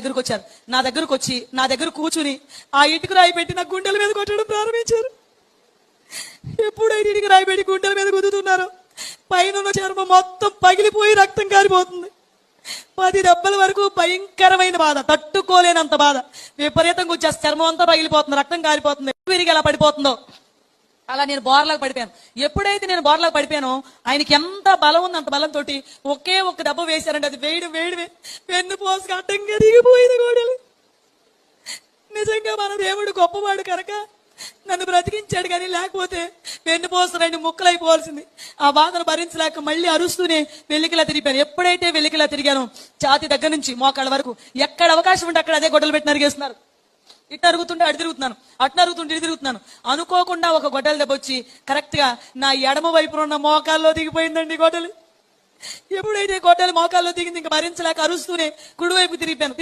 దగ్గరకు వచ్చారు. నా దగ్గరకు వచ్చి నా దగ్గర కూర్చుని ఆ ఇటుకు రాయి పెట్టి నా గుండెల మీద కొట్టడం ప్రారంభించారు. ఎప్పుడైతే ఇటుకు రాయి పెట్టి గుండెల మీద గుద్దుతున్నారో పైన చర్మం మొత్తం పగిలిపోయి రక్తం కారిపోతుంది. 10 దెబ్బల వరకు భయంకరమైన బాధ, తట్టుకోలేనంత బాధ. విపరీతంగా వచ్చేస్తే చర్మం అంతా పగిలిపోతుంది, రక్తం కారిపోతుంది. విరిగి ఎలా పడిపోతుందో అలా నేను బోర్లాగా పడిపోయాను. ఎప్పుడైతే నేను బోర్లాగా పడిపోయానో ఆయనకి ఎంత బలం ఉంది, అంత బలంతో ఒకే ఒక్క దెబ్బ వేశారంటే అది వేడి వెన్ను పోసుకు అడ్డంగా దిగిపోయింది గోడలు. నిజంగా మన దేవుడు గొప్పవాడు కనుక నన్ను బ్రతికించాడు, కానీ లేకపోతే వెన్నుపోసు 2 ముక్కలైపోవాల్సింది. ఆ బాధను భరించలేక మళ్ళీ అరుస్తూనే వెల్లికిలా తిరిగిపోయాను. ఎప్పుడైతే వెల్లికిలా తిరిగానో ఛాతి దగ్గర నుంచి మోకాళ్ళ వరకు ఎక్కడ అవకాశం ఉంటే అక్కడ అదే గొడ్డలు పెట్టి నరిగేస్తున్నారు. ఇటు అరుగుతుంటే అటు తిరుగుతున్నాను, అటు అరుగుతుంటే ఇటు తిరుగుతున్నాను. అనుకోకుండా ఒక గొడ్డల దెబ్బ వచ్చి కరెక్ట్ గా నా ఎడమ వైపున ఉన్న మోకాల్లో దిగిపోయిందండి గొడ్డలు. ఎప్పుడైతే గొడ్డలు మోకాల్లో దిగింది ఇంకా భరించలేక అరుస్తూనే కుడివైపు తిరిగిపోయాను.